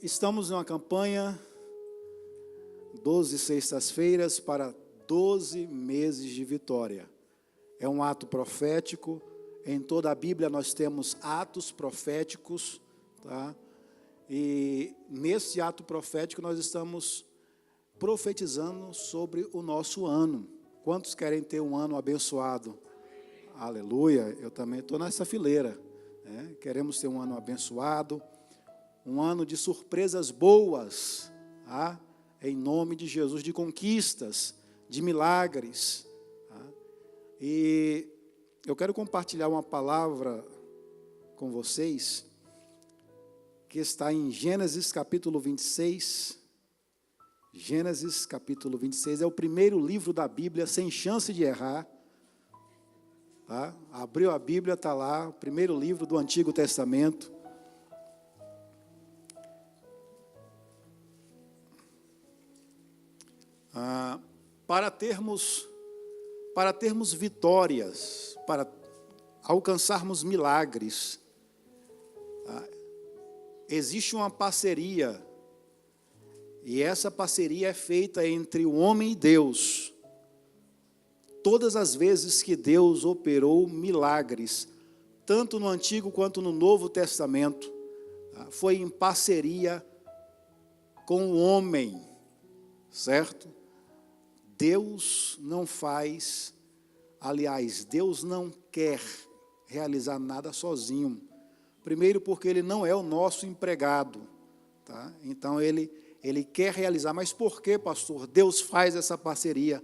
Estamos numa campanha, 12 sextas-feiras para 12 meses de vitória. É um ato profético. Em toda a Bíblia nós temos atos proféticos, tá? E nesse ato profético nós estamos profetizando sobre o nosso ano. Quantos querem ter um ano abençoado? Aleluia, eu também estou nessa fileira, né? Queremos ter um ano abençoado, um ano de surpresas boas, tá? Em nome de Jesus, de conquistas, de milagres, tá? E eu quero compartilhar uma palavra com vocês, que está em Gênesis capítulo 26, Gênesis capítulo 26, é o primeiro livro da Bíblia, sem chance de errar, tá? Abriu a Bíblia, está lá, o primeiro livro do Antigo Testamento. Para termos vitórias, para alcançarmos milagres, existe uma parceria, e essa parceria é feita entre o homem e Deus. Todas as vezes que Deus operou milagres, tanto no Antigo quanto no Novo Testamento, foi em parceria com o homem, certo? Deus não faz, aliás, Deus não quer realizar nada sozinho. Primeiro porque Ele não é o nosso empregado, tá? Então Ele quer realizar, mas por que, pastor? Deus faz essa parceria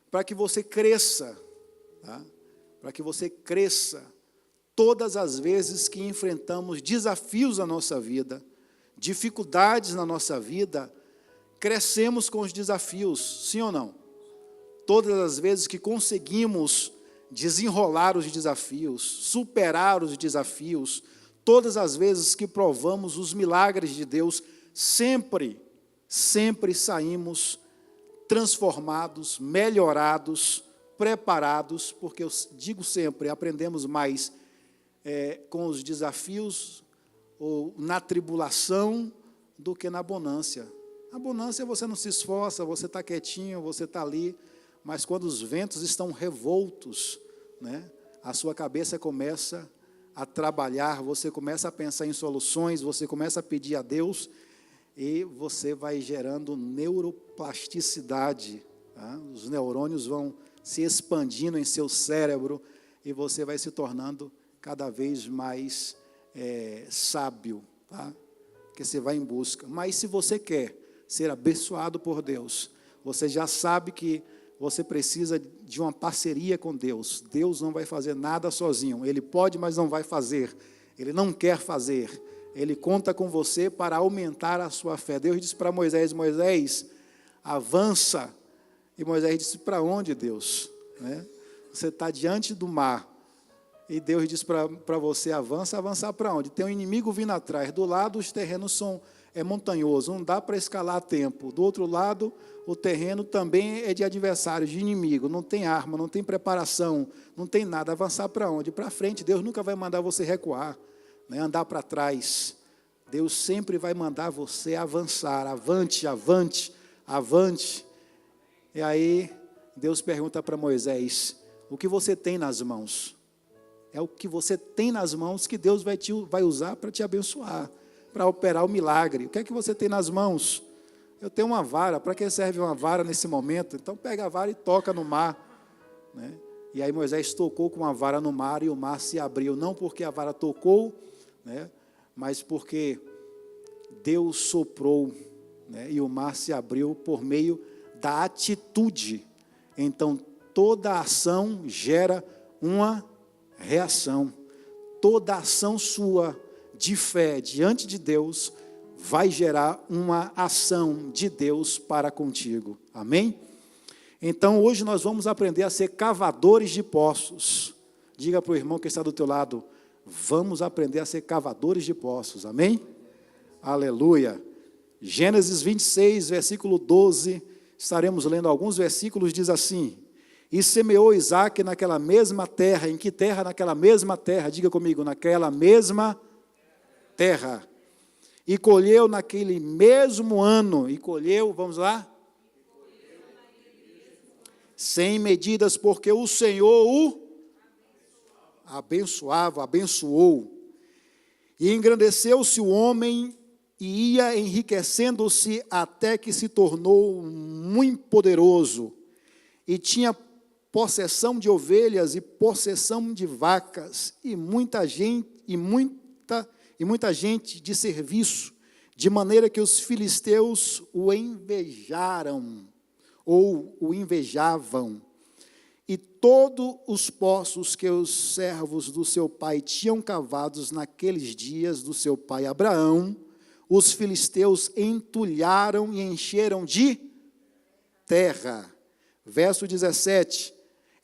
para que você cresça, tá? Para que você cresça. Todas as vezes que enfrentamos desafios na nossa vida, dificuldades na nossa vida, crescemos com os desafios, sim ou não? Todas as vezes que conseguimos desenrolar os desafios, superar os desafios, todas as vezes que provamos os milagres de Deus, sempre saímos transformados, melhorados, preparados, porque eu digo sempre, aprendemos mais com os desafios ou na tribulação do que na bonância. A bonância você não se esforça, você está quietinho, você está ali, mas quando os ventos estão revoltos, né, a sua cabeça começa a trabalhar, você começa a pensar em soluções, você começa a pedir a Deus, e você vai gerando neuroplasticidade, tá? Os neurônios vão se expandindo em seu cérebro, e você vai se tornando cada vez mais sábio, tá? Porque você vai em busca. Mas se você quer ser abençoado por Deus, você já sabe que você precisa de uma parceria com Deus. Deus não vai fazer nada sozinho. Ele pode, mas não vai fazer. Ele não quer fazer. Ele conta com você para aumentar a sua fé. Deus disse para Moisés, Moisés, avança. E Moisés disse, para onde, Deus? Né? Você está diante do mar. E Deus disse para você, avançar para onde? Tem um inimigo vindo atrás. Do lado, os terrenos é montanhoso, não dá para escalar a tempo. Do outro lado, o terreno também é de adversário, de inimigo. Não tem arma, não tem preparação, não tem nada. Avançar para onde? Para frente. Deus nunca vai mandar você recuar, né? Andar para trás. Deus sempre vai mandar você avançar. Avante, avante, avante. E aí, Deus pergunta para Moisés, o que você tem nas mãos? É o que você tem nas mãos que Deus vai usar para te abençoar, para operar o milagre. O que é que você tem nas mãos? Eu tenho uma vara. Para que serve uma vara nesse momento? Então pega a vara e toca no mar, né? E aí Moisés tocou com a vara no mar e o mar se abriu. Não porque a vara tocou, né? Mas porque Deus soprou, né? E o mar se abriu por meio da atitude. Então toda ação gera uma reação. Toda ação sua de fé diante de Deus vai gerar uma ação de Deus para contigo. Amém? Então hoje nós vamos aprender a ser cavadores de poços. Diga para o irmão que está do teu lado, vamos aprender a ser cavadores de poços. Amém? Aleluia. Gênesis 26, versículo 12, estaremos lendo alguns versículos, diz assim: e semeou Isaque naquela mesma terra. Em que terra? Naquela mesma terra. Diga comigo, naquela mesma terra. E colheu naquele mesmo ano, e colheu, vamos lá? Sem medidas, porque o Senhor o abençoou. E engrandeceu-se o homem, e ia enriquecendo-se até que se tornou muito poderoso, e tinha possessão de ovelhas e possessão de vacas, e muita gente de serviço, de maneira que os filisteus o invejaram, ou o invejavam. E todos os poços que os servos do seu pai tinham cavados naqueles dias do seu pai Abraão, os filisteus entulharam e encheram de terra. Verso 17.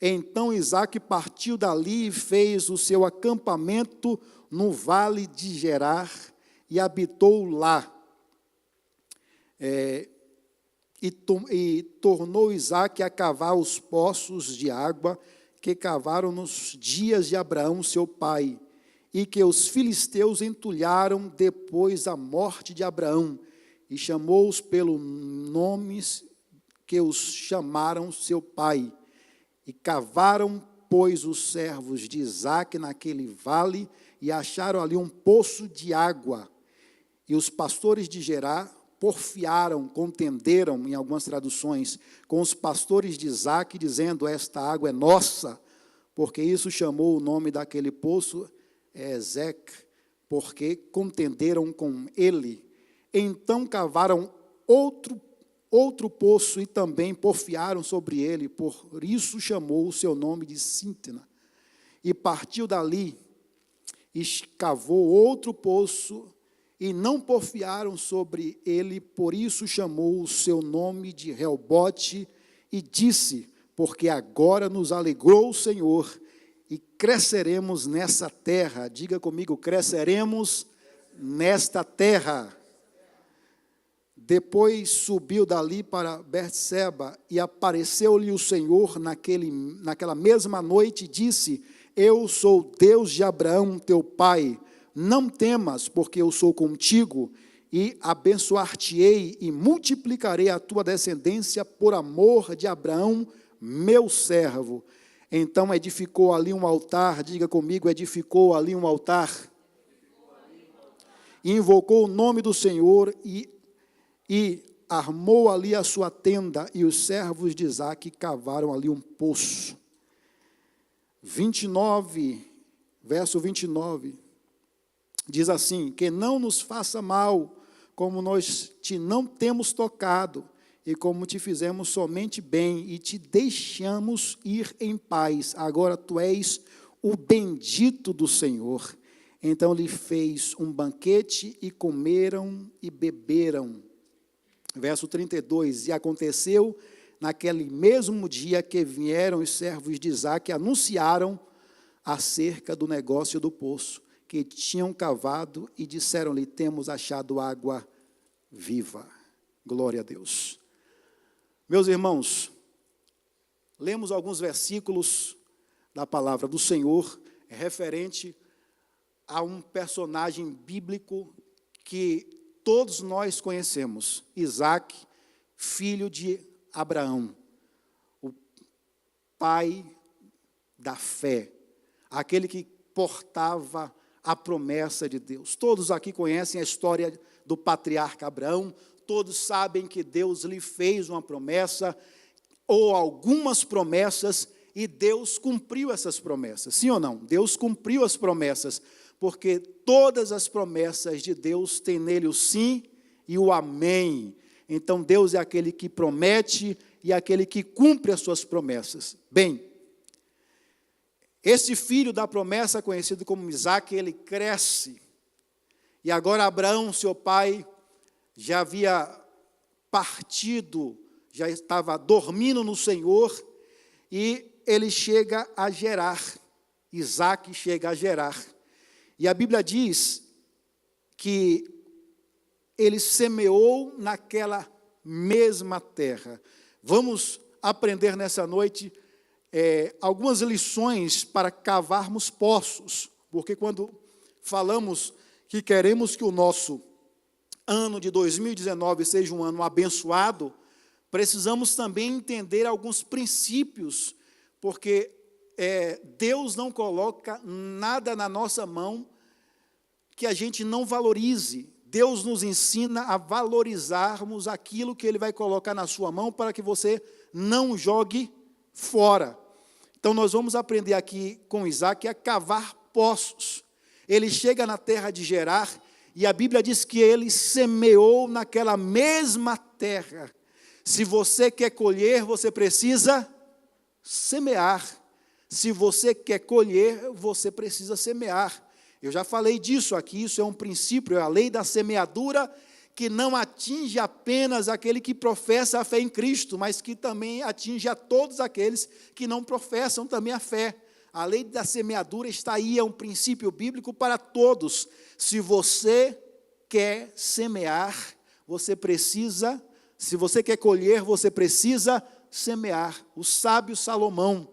Então Isaque partiu dali e fez o seu acampamento no vale de Gerar e habitou lá. E tornou Isaque a cavar os poços de água que cavaram nos dias de Abraão, seu pai, e que os filisteus entulharam depois da morte de Abraão, e chamou-os pelo nome que os chamaram seu pai. E cavaram, pois, os servos de Isaque naquele vale, e acharam ali um poço de água. E os pastores de Gerar porfiaram, contenderam, em algumas traduções, com os pastores de Isaque, dizendo: esta água é nossa, porque isso chamou o nome daquele poço Ezeque, porque contenderam com ele. Então cavaram outro poço e também porfiaram sobre ele, por isso chamou o seu nome de Sintena. E partiu dali, e cavou outro poço, e não porfiaram sobre ele, por isso chamou o seu nome de Reobote, e disse: porque agora nos alegrou o Senhor, e cresceremos nessa terra. Diga comigo: cresceremos nesta terra. Depois subiu dali para Berseba, e apareceu-lhe o Senhor naquela mesma noite, e disse: eu sou Deus de Abraão, teu pai, não temas, porque eu sou contigo, e abençoar-te-ei, e multiplicarei a tua descendência por amor de Abraão, meu servo. Então edificou ali um altar, diga comigo, edificou ali um altar, e invocou o nome do Senhor, e armou ali a sua tenda, e os servos de Isaque cavaram ali um poço. 29, verso 29, diz assim: que não nos faça mal, como nós te não temos tocado, e como te fizemos somente bem, e te deixamos ir em paz. Agora tu és o bendito do Senhor. Então lhe fez um banquete, e comeram e beberam. Verso 32, e aconteceu naquele mesmo dia que vieram os servos de Isaque, anunciaram acerca do negócio do poço que tinham cavado, e disseram-lhe: temos achado água viva. Glória a Deus. Meus irmãos, lemos alguns versículos da palavra do Senhor referente a um personagem bíblico que todos nós conhecemos: Isaque, filho de Abraão, o pai da fé, aquele que portava a promessa de Deus. Todos aqui conhecem a história do patriarca Abraão, todos sabem que Deus lhe fez uma promessa, ou algumas promessas, e Deus cumpriu essas promessas. Sim ou não? Deus cumpriu as promessas, porque todas as promessas de Deus têm nele o sim e o amém. Então Deus é aquele que promete e aquele que cumpre as suas promessas. Bem, esse filho da promessa, conhecido como Isaque, ele cresce. E agora Abraão, seu pai, já havia partido, já estava dormindo no Senhor, e ele chega a Gerar. Isaque chega a Gerar. E a Bíblia diz que ele semeou naquela mesma terra. Vamos aprender nessa noite algumas lições para cavarmos poços, porque quando falamos que queremos que o nosso ano de 2019 seja um ano abençoado, precisamos também entender alguns princípios, porque Deus não coloca nada na nossa mão que a gente não valorize. Deus nos ensina a valorizarmos aquilo que Ele vai colocar na sua mão para que você não jogue fora. Então, nós vamos aprender aqui com Isaac a cavar poços. Ele chega na terra de Gerar e a Bíblia diz que ele semeou naquela mesma terra. Se você quer colher, você precisa semear. Se você quer colher, você precisa semear. Eu já falei disso aqui, isso é um princípio, é a lei da semeadura, que não atinge apenas aquele que professa a fé em Cristo, mas que também atinge a todos aqueles que não professam também a fé. A lei da semeadura está aí, é um princípio bíblico para todos. Se você quer semear, você precisa, se você quer colher, você precisa semear. O sábio Salomão,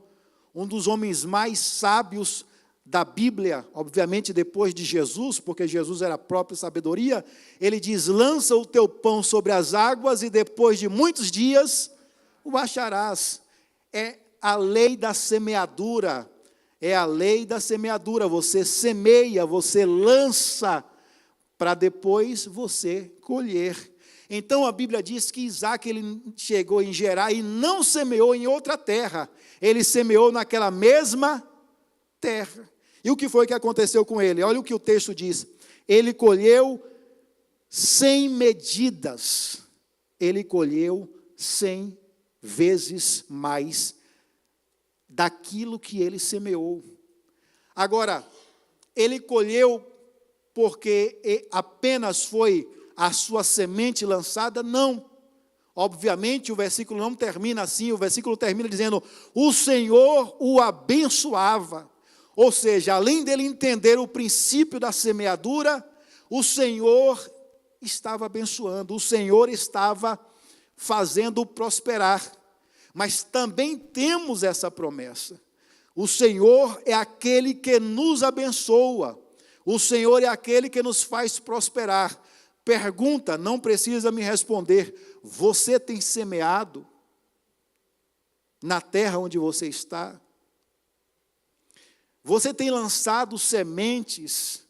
um dos homens mais sábios da Bíblia, obviamente depois de Jesus, porque Jesus era a própria sabedoria, ele diz: lança o teu pão sobre as águas e depois de muitos dias o acharás. É a lei da semeadura, é a lei da semeadura. Você semeia, você lança, para depois você colher. Então a Bíblia diz que Isaac ele chegou em Gerar e não semeou em outra terra, ele semeou naquela mesma terra. E o que foi que aconteceu com ele? Olha o que o texto diz: ele colheu 100 medidas, ele colheu 100 vezes mais daquilo que ele semeou. Agora, ele colheu porque apenas foi a sua semente lançada? Não. Obviamente o versículo não termina assim, o versículo termina dizendo: o Senhor o abençoava. Ou seja, além dele entender o princípio da semeadura, o Senhor estava abençoando, o Senhor estava fazendo prosperar. Mas também temos essa promessa: o Senhor é aquele que nos abençoa, o Senhor é aquele que nos faz prosperar. Pergunta, não precisa me responder: você tem semeado na terra onde você está? Você tem lançado sementes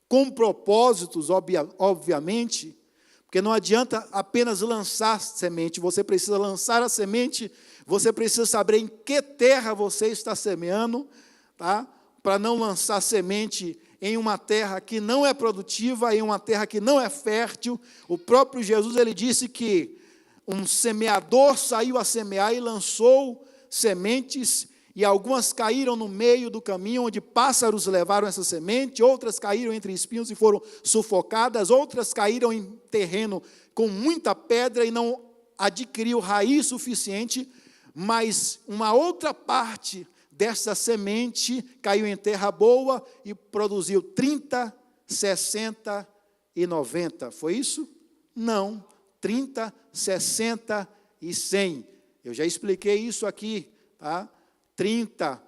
com propósitos, obviamente, porque não adianta apenas lançar semente, você precisa lançar a semente, você precisa saber em que terra você está semeando, tá? Para não lançar semente em uma terra que não é produtiva, em uma terra que não é fértil. O próprio Jesus, ele disse que um semeador saiu a semear e lançou sementes, e algumas caíram no meio do caminho, onde pássaros levaram essa semente, outras caíram entre espinhos e foram sufocadas, outras caíram em terreno com muita pedra e não adquiriu raiz suficiente, mas uma outra parte dessa semente caiu em terra boa e produziu 30, 60 e 90. Foi isso? Não, 30, 60 e 100. Eu já expliquei isso aqui, tá? 30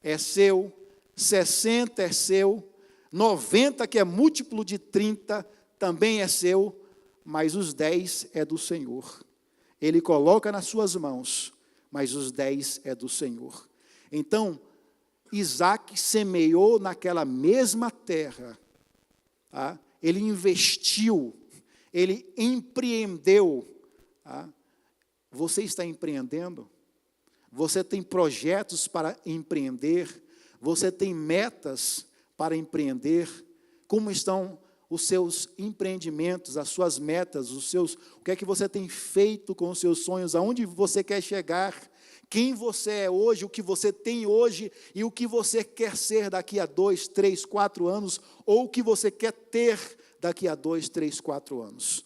é seu, 60 é seu, 90, que é múltiplo de 30, também é seu, mas os 10 é do Senhor. Ele coloca nas suas mãos, mas os 10 é do Senhor. Então, Isaac semeou naquela mesma terra, tá? Ele investiu, ele empreendeu. Tá? Você está empreendendo? Você tem projetos para empreender? Você tem metas para empreender? Como estão os seus empreendimentos, as suas metas, o que é que você tem feito com os seus sonhos? Aonde você quer chegar? Quem você é hoje, o que você tem hoje e o que você quer ser daqui a 2, 3, 4 anos, ou o que você quer ter daqui a 2, 3, 4 anos.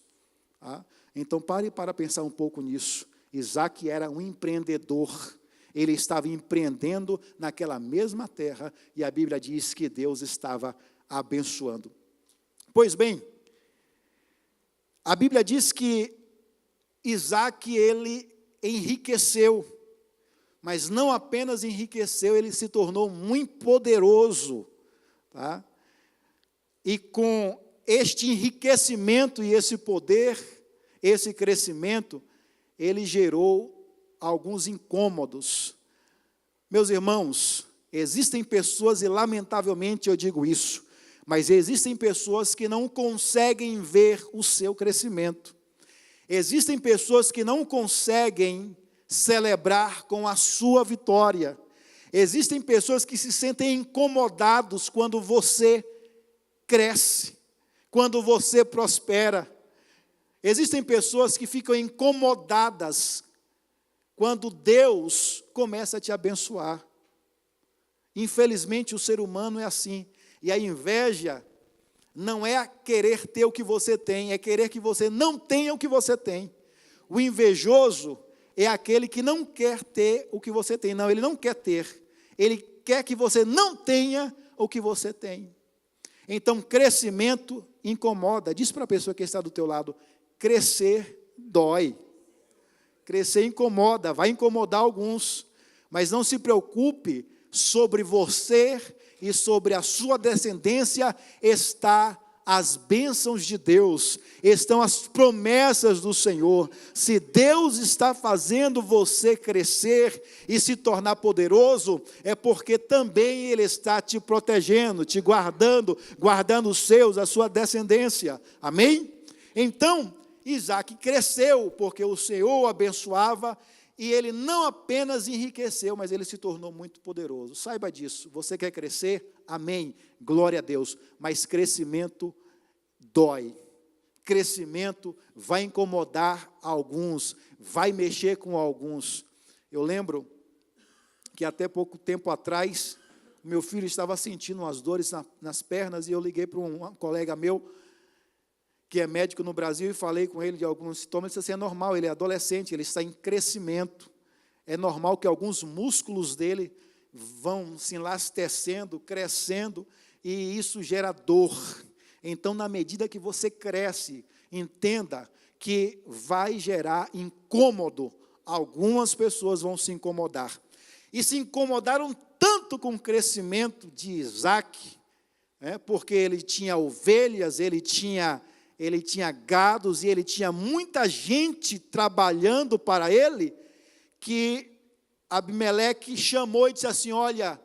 Tá? Então pare para pensar um pouco nisso. Isaac era um empreendedor, ele estava empreendendo naquela mesma terra, e a Bíblia diz que Deus estava abençoando. Pois bem, a Bíblia diz que Isaac, ele enriqueceu, mas não apenas enriqueceu, ele se tornou muito poderoso, tá? E com este enriquecimento e esse poder, esse crescimento, ele gerou alguns incômodos. Meus irmãos, existem pessoas, e lamentavelmente eu digo isso, mas existem pessoas que não conseguem ver o seu crescimento. Existem pessoas que não conseguem celebrar com a sua vitória. Existem pessoas que se sentem incomodados quando você cresce, quando você prospera. Existem pessoas que ficam incomodadas quando Deus começa a te abençoar. Infelizmente, o ser humano é assim. E a inveja não é querer ter o que você tem, é querer que você não tenha o que você tem. O invejoso é aquele que não quer ter o que você tem. Não, ele não quer ter. Ele quer que você não tenha o que você tem. Então, crescimento incomoda. Diz para a pessoa que está do teu lado, crescer dói. Crescer incomoda, vai incomodar alguns. Mas não se preocupe, sobre você e sobre a sua descendência está as bênçãos de Deus, estão as promessas do Senhor. Se Deus está fazendo você crescer e se tornar poderoso, é porque também Ele está te protegendo, te guardando, guardando os seus, a sua descendência. Amém? Então, Isaac cresceu, porque o Senhor o abençoava, e ele não apenas enriqueceu, mas ele se tornou muito poderoso. Saiba disso. Você quer crescer? Amém. Glória a Deus. Mas crescimento dói. Crescimento vai incomodar alguns, vai mexer com alguns. Eu lembro que até pouco tempo atrás, meu filho estava sentindo umas dores nas pernas, e eu liguei para um colega meu, que é médico no Brasil, e falei com ele de alguns sintomas. Ele disse assim, é normal, ele é adolescente, ele está em crescimento, é normal que alguns músculos dele vão se enlastecendo, crescendo, e isso gera dor. Então, na medida que você cresce, entenda que vai gerar incômodo, algumas pessoas vão se incomodar, e se incomodaram tanto com o crescimento de Isaac, porque ele tinha ovelhas, ele tinha gados, e ele tinha muita gente trabalhando para ele, que Abimeleque chamou e disse assim, olha,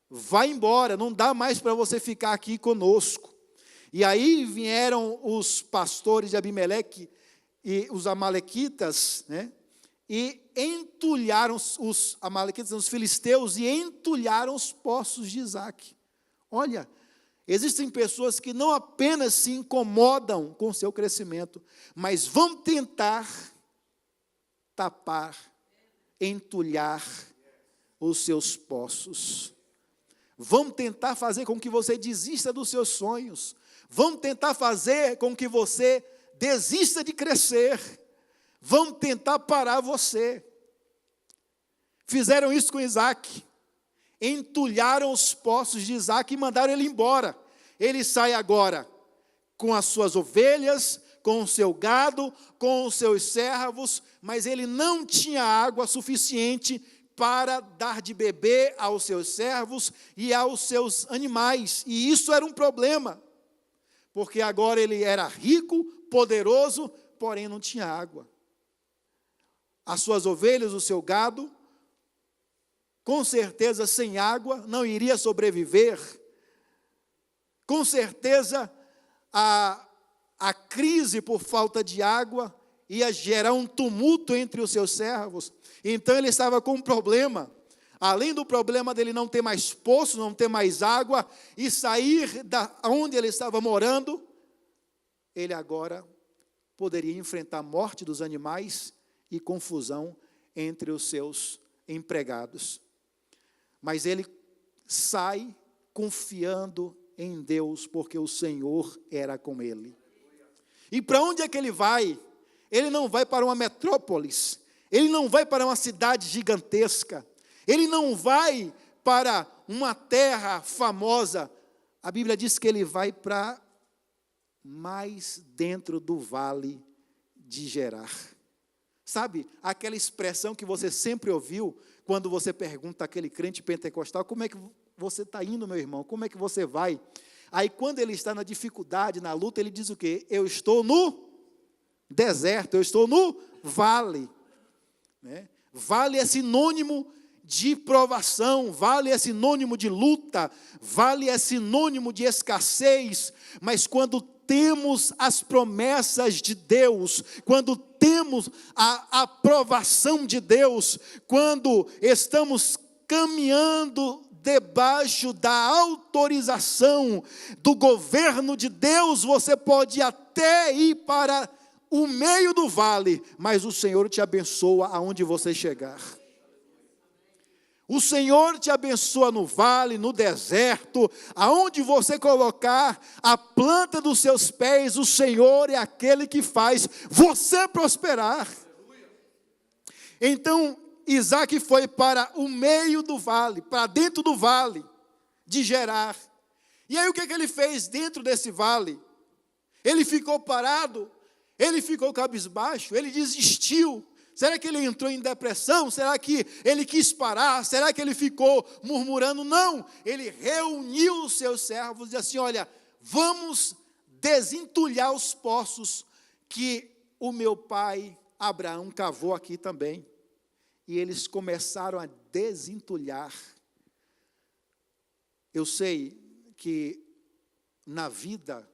vai embora, não dá mais para você ficar aqui conosco. E aí vieram os pastores de Abimeleque, e os amalequitas, e entulharam os amalequitas, os filisteus, e entulharam os poços de Isaac. Olha, existem pessoas que não apenas se incomodam com o seu crescimento, mas vão tentar tapar, entulhar os seus poços. Vão tentar fazer com que você desista dos seus sonhos. Vão tentar fazer com que você desista de crescer. Vão tentar parar você. Fizeram isso com Isaac. Entulharam os poços de Isaac e mandaram ele embora. Ele sai agora com as suas ovelhas, com o seu gado, com os seus servos, mas ele não tinha água suficiente para dar de beber aos seus servos e aos seus animais. E isso era um problema, porque agora ele era rico, poderoso, porém não tinha água. As suas ovelhas, o seu gado, com certeza sem água não iria sobreviver. Com certeza a crise por falta de água ia gerar um tumulto entre os seus servos. Então ele estava com um problema. Além do problema dele não ter mais poço, não ter mais água e sair da onde ele estava morando, ele agora poderia enfrentar a morte dos animais e confusão entre os seus empregados. Mas ele sai confiando em Deus, porque o Senhor era com ele. E para onde é que ele vai? Ele não vai para uma metrópolis, ele não vai para uma cidade gigantesca, ele não vai para uma terra famosa. A Bíblia diz que ele vai para mais dentro do vale de Gerar. Sabe, aquela expressão que você sempre ouviu, quando você pergunta àquele crente pentecostal, como é que você está indo, meu irmão? Como é que você vai? Aí quando ele está na dificuldade, na luta, ele diz o quê? Eu estou no deserto, eu estou no vale. Né? Vale é sinônimo de provação, vale é sinônimo de luta, vale é sinônimo de escassez, mas quando temos as promessas de Deus, quando temos a aprovação de Deus, quando estamos caminhando debaixo da autorização do governo de Deus, você pode até ir para o meio do vale, mas o Senhor te abençoa aonde você chegar. O Senhor te abençoa no vale, no deserto, aonde você colocar a planta dos seus pés, o Senhor é aquele que faz você prosperar. Então, Isaac foi para o meio do vale, para dentro do vale de Gerar. E aí o que ele fez dentro desse vale? Ele ficou parado, ele ficou cabisbaixo, ele desistiu. Será que ele entrou em depressão? Será que ele quis parar? Será que ele ficou murmurando? Não, ele reuniu os seus servos e disse assim, olha, vamos desentulhar os poços que o meu pai Abraão cavou aqui também. E eles começaram a desentulhar. Eu sei que na vida,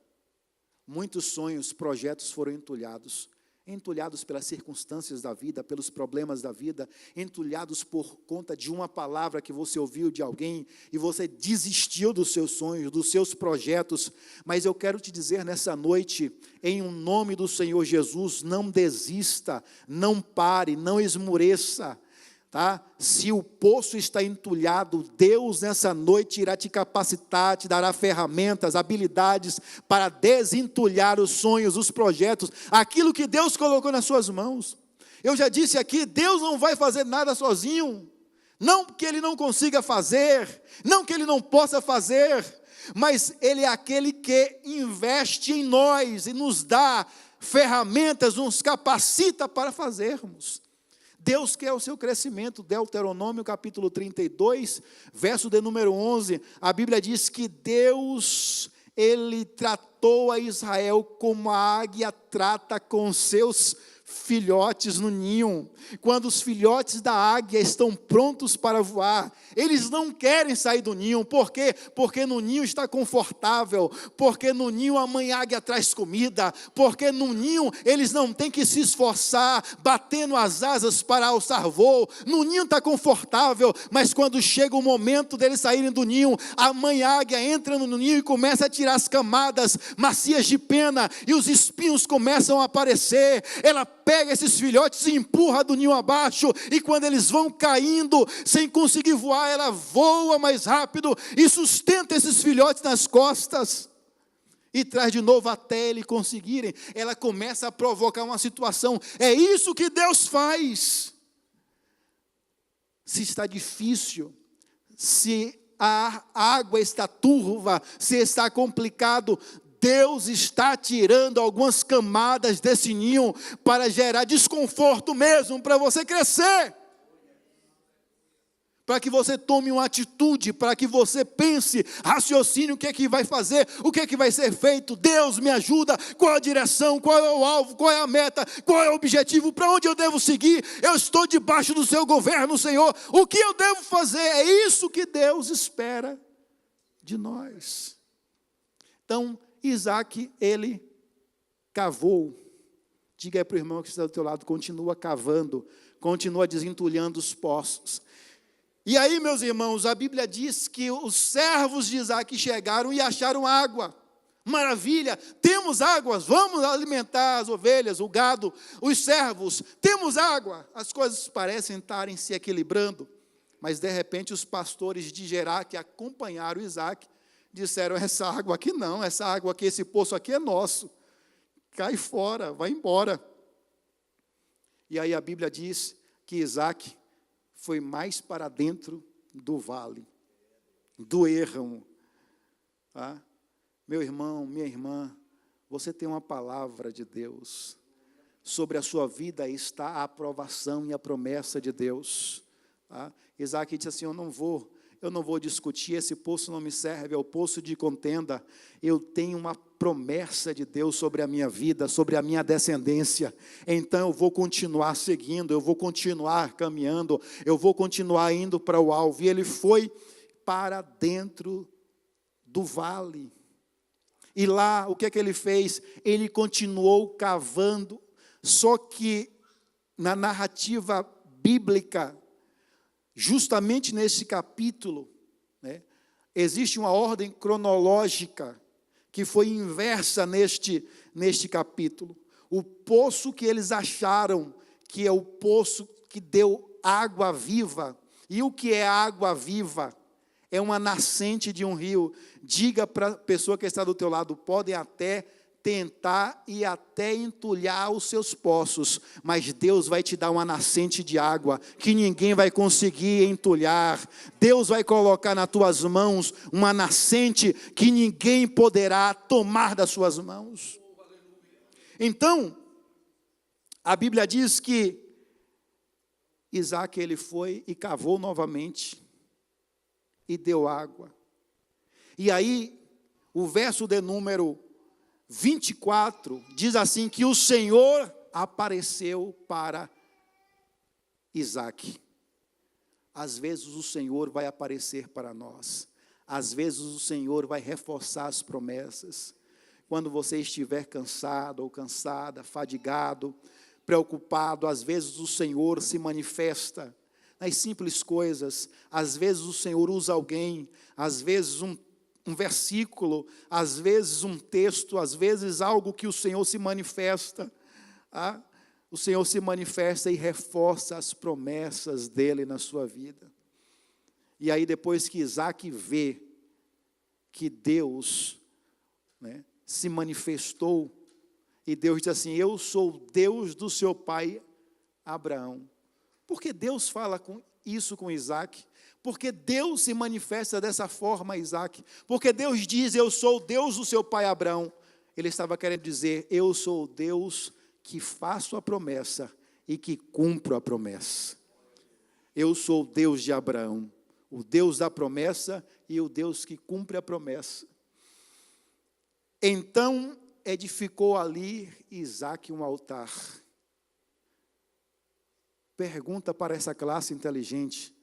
muitos sonhos, projetos foram entulhados pelas circunstâncias da vida, pelos problemas da vida, entulhados por conta de uma palavra que você ouviu de alguém, e você desistiu dos seus sonhos, dos seus projetos, mas eu quero te dizer nessa noite, em um nome do Senhor Jesus, não desista, não pare, não esmoreça, tá? Se o poço está entulhado, Deus nessa noite irá te capacitar, te dará ferramentas, habilidades para desentulhar os sonhos, os projetos, aquilo que Deus colocou nas suas mãos. Eu já disse aqui, Deus não vai fazer nada sozinho, não que Ele não consiga fazer, não que Ele não possa fazer, mas Ele é aquele que investe em nós e nos dá ferramentas, nos capacita para fazermos. Deus quer o seu crescimento. Deuteronômio capítulo 32, verso de número 11, a Bíblia diz que Deus, Ele tratou a Israel como a águia trata com seus filhotes no ninho. Quando os filhotes da águia estão prontos para voar, eles não querem sair do ninho. Por quê? Porque no ninho está confortável, porque no ninho a mãe águia traz comida, porque no ninho eles não têm que se esforçar, batendo as asas para alçar voo. No ninho está confortável, mas quando chega o momento deles saírem do ninho, a mãe águia entra no ninho e começa a tirar as camadas macias de pena, e os espinhos começam a aparecer. Ela pega esses filhotes e empurra do ninho abaixo, e quando eles vão caindo, sem conseguir voar, ela voa mais rápido, e sustenta esses filhotes nas costas, e traz de novo até eles conseguirem. Ela começa a provocar uma situação, é isso que Deus faz. Se está difícil, se a água está turva, se está complicado, Deus está tirando algumas camadas desse ninho para gerar desconforto mesmo, para você crescer, para que você tome uma atitude, para que você pense, raciocine o que é que vai fazer, o que é que vai ser feito. Deus me ajuda, qual a direção, qual é o alvo, qual é a meta, qual é o objetivo, para onde eu devo seguir? Eu estou debaixo do seu governo, Senhor, o que eu devo fazer? É isso que Deus espera de nós. Então, Isaac, ele cavou. Diga aí para o irmão que está do teu lado, continua cavando, continua desentulhando os poços. E aí, meus irmãos, a Bíblia diz que os servos de Isaac chegaram e acharam água. Maravilha, temos águas, vamos alimentar as ovelhas, o gado, os servos, temos água. As coisas parecem estarem se equilibrando, mas de repente os pastores de Gerar que acompanharam Isaac disseram, essa água aqui não, essa água aqui, esse poço aqui é nosso, cai fora, vai embora. E aí a Bíblia diz que Isaac foi mais para dentro do vale, do ermo. Tá? Meu irmão, minha irmã, você tem uma palavra de Deus, sobre a sua vida está a aprovação e a promessa de Deus. Tá? Isaac disse assim, eu não vou eu não vou discutir, esse poço não me serve, é o poço de contenda. Eu tenho uma promessa de Deus sobre a minha vida, sobre a minha descendência, então eu vou continuar seguindo, eu vou continuar caminhando, eu vou continuar indo para o alvo. E ele foi para dentro do vale, e lá, o que é que ele fez? Ele continuou cavando, só que na narrativa bíblica, justamente nesse capítulo, né, existe uma ordem cronológica que foi inversa neste capítulo. O poço que eles acharam que é o poço que deu água viva. E o que é água viva? É uma nascente de um rio. Diga para a pessoa que está do teu lado, podem até tentar e até entulhar os seus poços, mas Deus vai te dar uma nascente de água que ninguém vai conseguir entulhar. Deus vai colocar nas tuas mãos uma nascente que ninguém poderá tomar das suas mãos. Então, a Bíblia diz que Isaac, ele foi e cavou novamente e deu água. E aí, o verso de número 24, diz assim, que o Senhor apareceu para Isaac. Às vezes o Senhor vai aparecer para nós. Às vezes o Senhor vai reforçar as promessas. Quando você estiver cansado ou cansada, fadigado, preocupado, às vezes o Senhor se manifesta nas simples coisas. Às vezes o Senhor usa alguém, às vezes um versículo, às vezes um texto, às vezes algo que o Senhor se manifesta. O Senhor se manifesta e reforça as promessas dele na sua vida. E aí depois que Isaac vê que Deus, né, se manifestou, e Deus diz assim, eu sou o Deus do seu pai Abraão. Por que Deus fala isso com Isaac? Porque Deus se manifesta dessa forma a Isaac. Porque Deus diz, eu sou o Deus do seu pai Abraão. Ele estava querendo dizer, eu sou o Deus que faço a promessa e que cumpro a promessa. Eu sou o Deus de Abraão, o Deus da promessa e o Deus que cumpre a promessa. Então, edificou ali Isaac um altar. Pergunta para essa classe inteligente,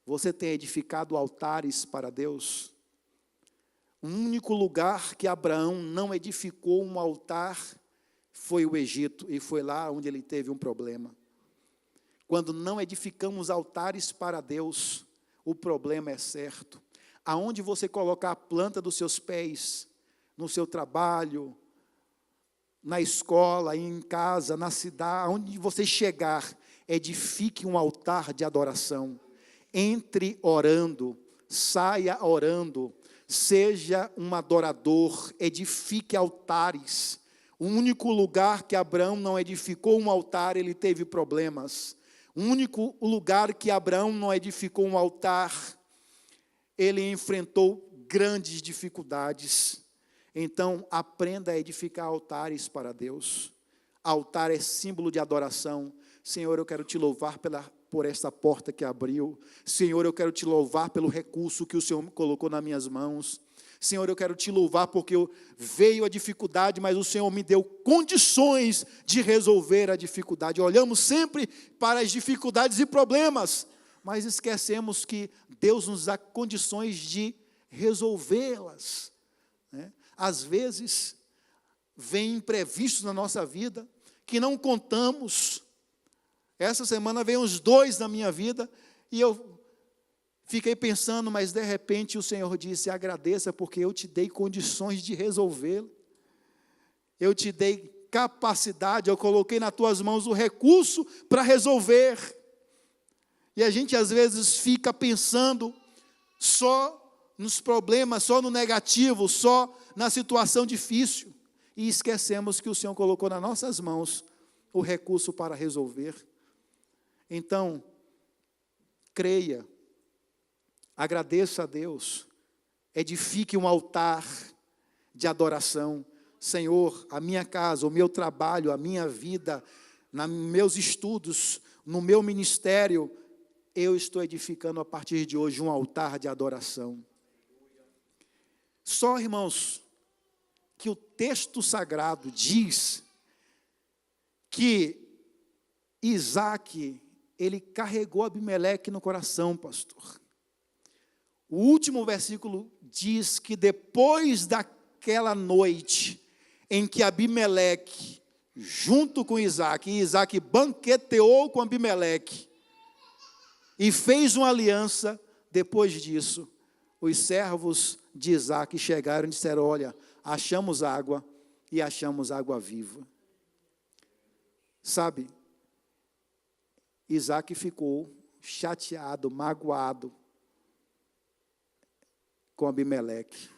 você tem edificado altares para Deus? O único lugar que Abraão não edificou um altar foi o Egito, e foi lá onde ele teve um problema. Quando não edificamos altares para Deus, o problema é certo. Aonde você colocar a planta dos seus pés, no seu trabalho, na escola, em casa, na cidade, aonde você chegar, edifique um altar de adoração. Entre orando, saia orando, seja um adorador, edifique altares. O único lugar que Abraão não edificou um altar, ele teve problemas. O único lugar que Abraão não edificou um altar, ele enfrentou grandes dificuldades. Então, aprenda a edificar altares para Deus. Altar é símbolo de adoração. Senhor, eu quero te louvar por esta porta que abriu. Senhor, eu quero te louvar pelo recurso que o Senhor colocou nas minhas mãos. Senhor, eu quero te louvar porque veio a dificuldade, mas o Senhor me deu condições de resolver a dificuldade. Olhamos sempre para as dificuldades e problemas, mas esquecemos que Deus nos dá condições de resolvê-las, né? Às vezes, vem imprevistos na nossa vida, que não contamos. Essa semana veio uns 2 na minha vida, e eu fiquei pensando, mas de repente o Senhor disse, agradeça, porque eu te dei condições de resolvê-lo. Eu te dei capacidade, eu coloquei nas tuas mãos o recurso para resolver. E a gente às vezes fica pensando só nos problemas, só no negativo, só na situação difícil, e esquecemos que o Senhor colocou nas nossas mãos o recurso para resolver. Então, creia, agradeça a Deus, edifique um altar de adoração. Senhor, a minha casa, o meu trabalho, a minha vida, nos meus estudos, no meu ministério, eu estou edificando a partir de hoje um altar de adoração. Só, irmãos, que o texto sagrado diz que Isaac, ele carregou Abimeleque no coração, pastor. O último versículo diz que depois daquela noite em que Abimeleque, junto com Isaac, e Isaac banqueteou com Abimeleque e fez uma aliança, depois disso, os servos de Isaac chegaram e disseram: olha, achamos água e achamos água viva. Sabe, Isaac ficou chateado, magoado com Abimeleque.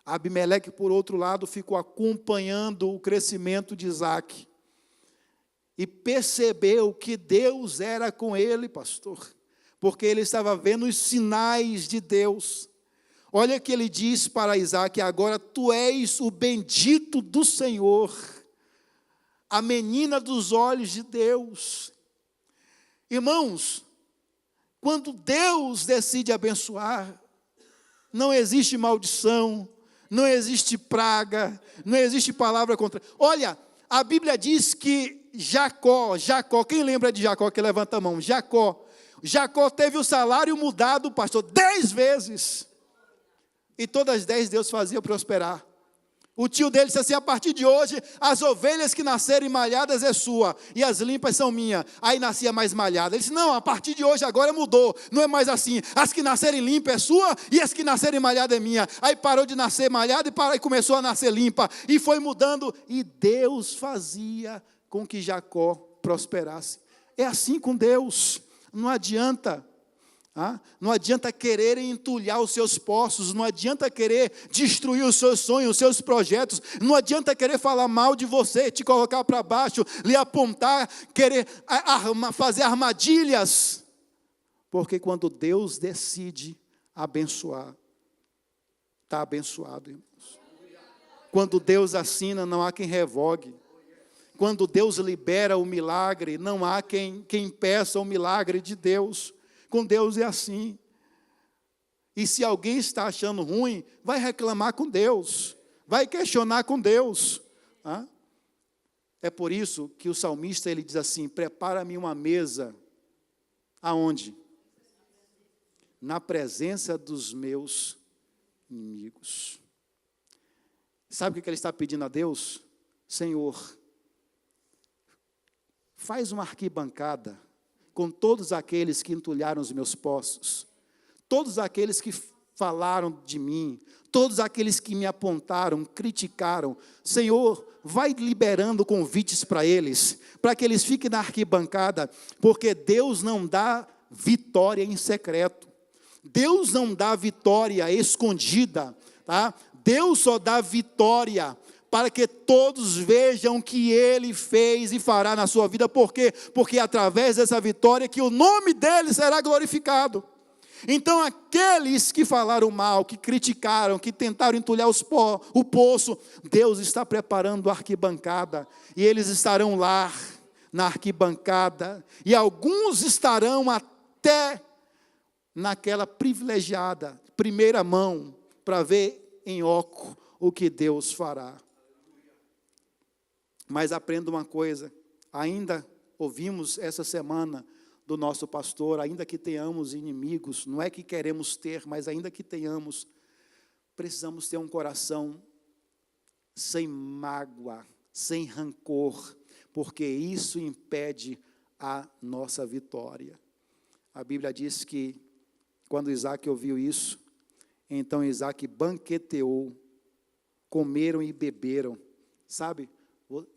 Abimeleque, por outro lado, ficou acompanhando o crescimento de Isaac e percebeu que Deus era com ele, pastor, porque ele estava vendo os sinais de Deus. Olha que ele diz para Isaac: agora tu és o bendito do Senhor, a menina dos olhos de Deus. Irmãos, quando Deus decide abençoar, não existe maldição, não existe praga, não existe palavra contra. Olha, a Bíblia diz que Jacó, quem lembra de Jacó, que levanta a mão? Jacó teve o salário mudado, pastor, 10 vezes. E todas as 10 Deus fazia prosperar. O tio dele disse assim: a partir de hoje, as ovelhas que nascerem malhadas é sua, e as limpas são minhas. Aí nascia mais malhada. Ele disse: não, a partir de hoje agora mudou, não é mais assim. As que nascerem limpas é sua, e as que nascerem malhada é minha. Aí parou de nascer malhada e começou a nascer limpa. E foi mudando, e Deus fazia com que Jacó prosperasse. É assim com Deus, não adianta. Não adianta querer entulhar os seus poços, não adianta querer destruir os seus sonhos, os seus projetos, não adianta querer falar mal de você, te colocar para baixo, lhe apontar, querer fazer armadilhas, porque quando Deus decide abençoar, está abençoado, irmãos. Quando Deus assina, não há quem revogue. Quando Deus libera o milagre, não há quem impeça o milagre de Deus. Com Deus é assim. E se alguém está achando ruim, vai reclamar com Deus, vai questionar com Deus. É por isso que o salmista ele diz assim: prepara-me uma mesa. Aonde? Na presença dos meus inimigos. Sabe o que ele está pedindo a Deus? Senhor, faz uma arquibancada com todos aqueles que entulharam os meus poços, todos aqueles que falaram de mim, todos aqueles que me apontaram, criticaram. Senhor, vai liberando convites para eles, para que eles fiquem na arquibancada, porque Deus não dá vitória em secreto, Deus não dá vitória escondida, tá? Deus só dá vitória para que todos vejam que Ele fez e fará na sua vida. Por quê? Porque é através dessa vitória que o nome dEle será glorificado. Então aqueles que falaram mal, que criticaram, que tentaram entulhar o poço, Deus está preparando a arquibancada, e eles estarão lá na arquibancada, e alguns estarão até naquela privilegiada primeira mão, para ver em oco o que Deus fará. Mas aprenda uma coisa, ainda ouvimos essa semana do nosso pastor, ainda que tenhamos inimigos, não é que queremos ter, mas ainda que tenhamos, precisamos ter um coração sem mágoa, sem rancor, porque isso impede a nossa vitória. A Bíblia diz que quando Isaac ouviu isso, então Isaac banqueteou, comeram e beberam, sabe?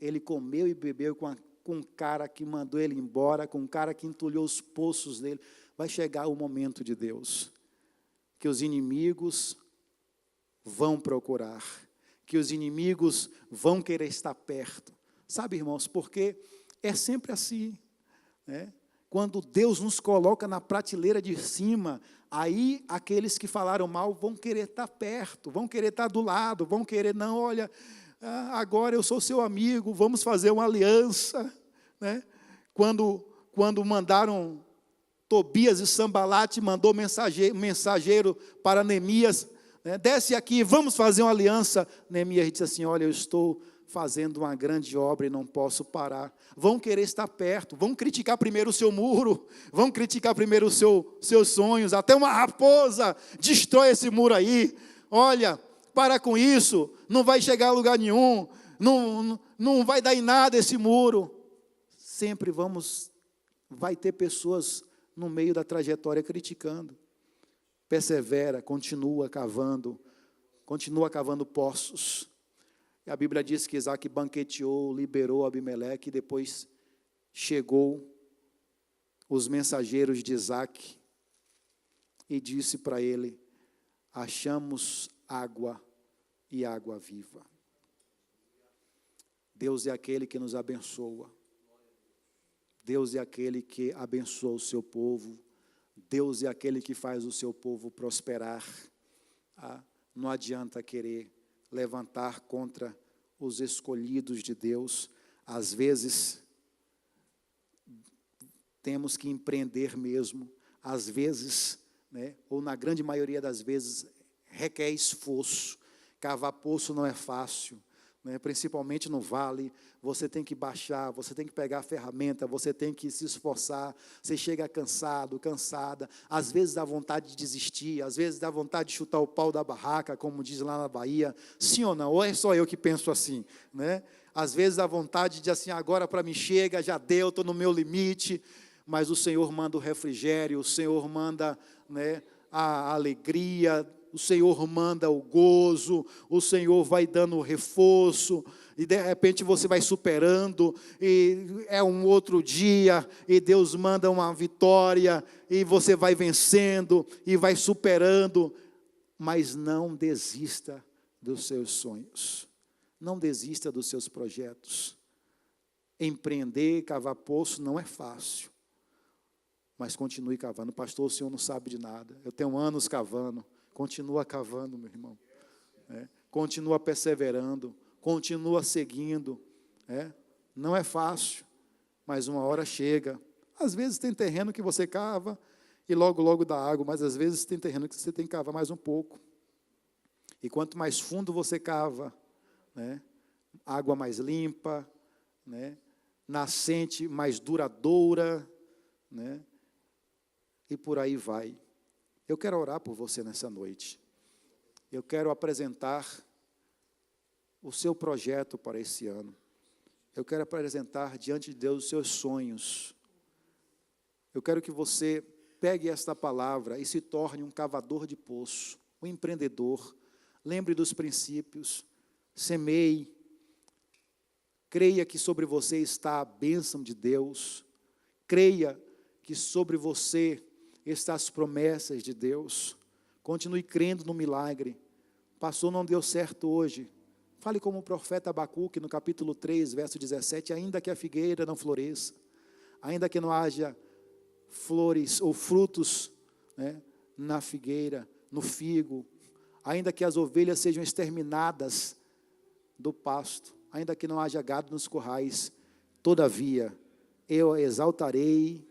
Ele comeu e bebeu com um cara que mandou ele embora, com um cara que entulhou os poços dele. Vai chegar o momento de Deus, que os inimigos vão procurar, que os inimigos vão querer estar perto. Sabe, irmãos, porque é sempre assim, né? Quando Deus nos coloca na prateleira de cima, aí aqueles que falaram mal vão querer estar perto, vão querer estar do lado, vão querer, não, olha, agora eu sou seu amigo, vamos fazer uma aliança, né? Quando mandaram Tobias e Sambalate mandou mensageiro para Neemias, né, desce aqui, vamos fazer uma aliança. Neemias disse assim, olha, eu estou fazendo uma grande obra e não posso parar. Vão querer estar perto, vão criticar primeiro o seu muro, vão criticar primeiro os seus sonhos, até uma raposa destrói esse muro aí. Olha, para com isso, não vai chegar a lugar nenhum, não vai dar em nada esse muro. Sempre vai ter pessoas no meio da trajetória criticando. Persevera, continua cavando poços. E a Bíblia diz que Isaac banqueteou, liberou Abimeleque, e depois chegou os mensageiros de Isaac e disse para ele, achamos água e água viva. Deus é aquele que nos abençoa. Deus é aquele que abençoa o seu povo. Deus é aquele que faz o seu povo prosperar. Não adianta querer levantar contra os escolhidos de Deus. Às vezes, temos que empreender mesmo. Às vezes, né, ou na grande maioria das vezes, requer esforço. Cavar poço não é fácil. Principalmente no vale, você tem que baixar, você tem que pegar a ferramenta, você tem que se esforçar, você chega cansado, cansada, às vezes dá vontade de desistir, às vezes dá vontade de chutar o pau da barraca, como diz lá na Bahia, sim ou não? Ou é só eu que penso assim, né? Às vezes dá vontade de assim, agora para mim chega, já deu, estou no meu limite, mas o Senhor manda o refrigério, o Senhor manda, né, a alegria, o Senhor manda o gozo, o Senhor vai dando o reforço, e de repente você vai superando, e é um outro dia, e Deus manda uma vitória, e você vai vencendo, e vai superando, mas não desista dos seus sonhos, não desista dos seus projetos. Empreender, cavar poço não é fácil, mas continue cavando. Pastor, o senhor não sabe de nada, eu tenho anos cavando. Continua cavando, meu irmão. Continua perseverando, continua seguindo. Não é fácil, mas uma hora chega. Às vezes tem terreno que você cava e logo dá água, mas às vezes tem terreno que você tem que cavar mais um pouco. E quanto mais fundo você cava, né, água mais limpa, né, nascente mais duradoura, né, e por aí vai. Eu quero orar por você nessa noite. Eu quero apresentar o seu projeto para esse ano. Eu quero apresentar diante de Deus os seus sonhos. Eu quero que você pegue esta palavra e se torne um cavador de poço, um empreendedor. Lembre dos princípios, semeie, creia que sobre você está a bênção de Deus, creia que sobre você estão as promessas de Deus. Continue crendo no milagre. Pastor, não deu certo hoje. Fale como o profeta Abacuque, no capítulo 3, verso 17, ainda que a figueira não floresça, ainda que não haja flores ou frutos, né, na figueira, no figo, ainda que as ovelhas sejam exterminadas do pasto, ainda que não haja gado nos currais, todavia, eu exaltarei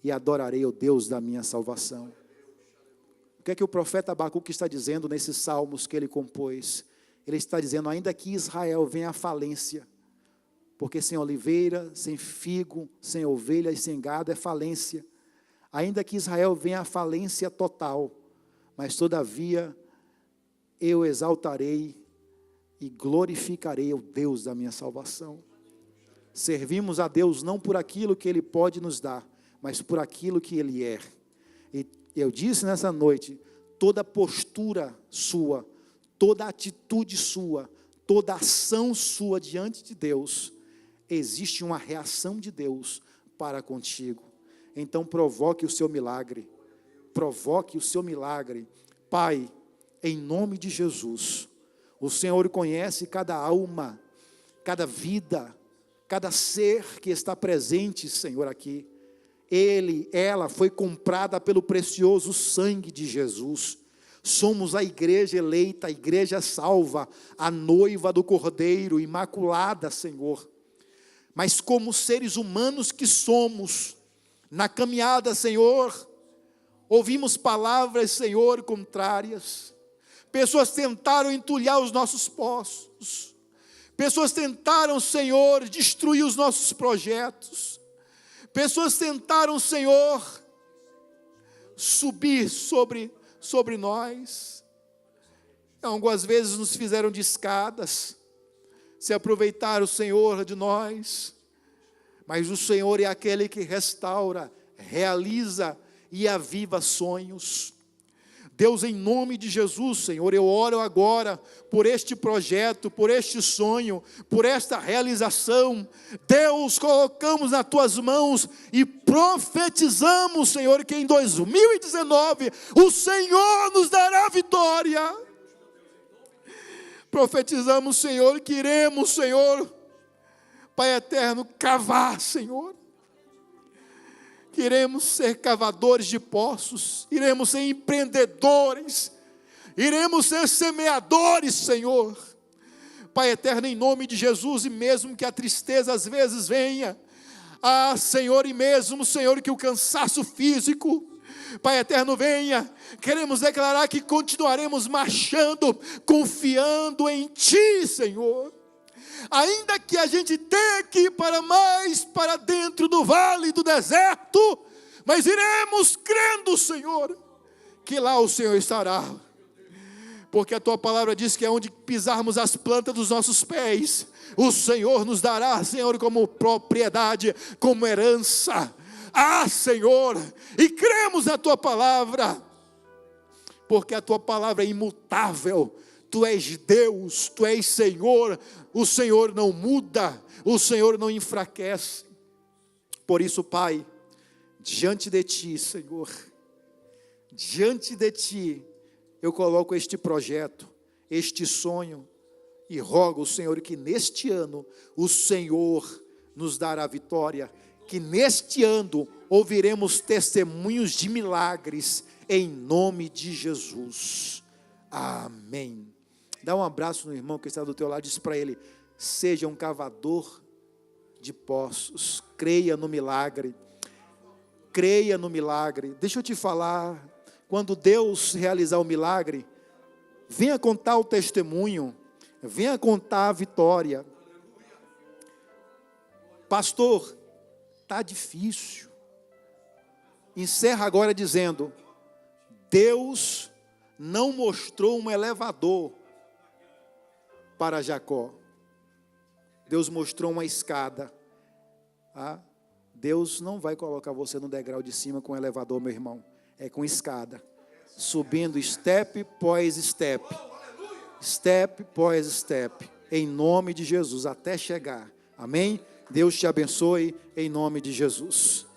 e adorarei o Deus da minha salvação. O que é que o profeta Abacuque está dizendo nesses salmos que ele compôs? Ele está dizendo, ainda que Israel venha à falência, porque sem oliveira, sem figo, sem ovelha e sem gado é falência. Ainda que Israel venha à falência total, mas todavia eu exaltarei e glorificarei o Deus da minha salvação. Servimos a Deus não por aquilo que Ele pode nos dar, mas por aquilo que Ele é. E eu disse nessa noite, toda postura sua, toda atitude sua, toda ação sua diante de Deus, existe uma reação de Deus para contigo. Então provoque o seu milagre, provoque o seu milagre. Pai, em nome de Jesus, o Senhor conhece cada alma, cada vida, cada ser que está presente, Senhor, aqui. Ela foi comprada pelo precioso sangue de Jesus. Somos a igreja eleita, a igreja salva, a noiva do Cordeiro, imaculada, Senhor. Mas como seres humanos que somos, Na caminhada, Senhor, ouvimos palavras, Senhor, contrárias. Pessoas tentaram entulhar os nossos poços. Pessoas tentaram, Senhor, destruir os nossos projetos. Pessoas tentaram, Senhor, subir sobre nós. Algumas vezes nos fizeram de escadas, se aproveitaram, Senhor, de nós. Mas o Senhor é aquele que restaura, realiza e aviva sonhos. Deus, em nome de Jesus, Senhor, eu oro agora por este projeto, por este sonho, por esta realização. Deus, colocamos nas Tuas mãos e profetizamos, Senhor, que em 2019 o Senhor nos dará vitória. Profetizamos, Senhor, que iremos, Senhor, Pai eterno, cavar, Senhor. Iremos ser cavadores de poços, iremos ser empreendedores, iremos ser semeadores, Senhor. Pai eterno, em nome de Jesus, e mesmo que a tristeza às vezes venha, Senhor, e mesmo, Senhor, que o cansaço físico, Pai eterno, venha, queremos declarar que continuaremos marchando, confiando em Ti, Senhor. Ainda que a gente tenha que ir para dentro do vale do deserto, mas iremos crendo, Senhor, que lá o Senhor estará. Porque a Tua palavra diz que é onde pisarmos as plantas dos nossos pés, o Senhor nos dará, Senhor, como propriedade, como herança. Senhor, e cremos na Tua palavra, porque a Tua palavra é imutável. Tu és Deus, Tu és Senhor, o Senhor não muda, o Senhor não enfraquece. Por isso, Pai, diante de Ti, Senhor, diante de Ti, eu coloco este projeto, este sonho, e rogo, Senhor, que neste ano o Senhor nos dará vitória, que neste ano ouviremos testemunhos de milagres, em nome de Jesus. Amém. Dá um abraço no irmão que está do teu lado, diz para ele: seja um cavador de poços, creia no milagre, creia no milagre. Deixa eu te falar, quando Deus realizar o milagre, venha contar o testemunho, venha contar a vitória. Pastor, está difícil. Encerra agora dizendo: Deus não mostrou um elevador para Jacó. Deus mostrou uma escada. Deus não vai colocar você no degrau de cima com elevador, meu irmão. É com escada. Subindo step após step. Step após step. Em nome de Jesus, até chegar. Amém? Deus te abençoe em nome de Jesus.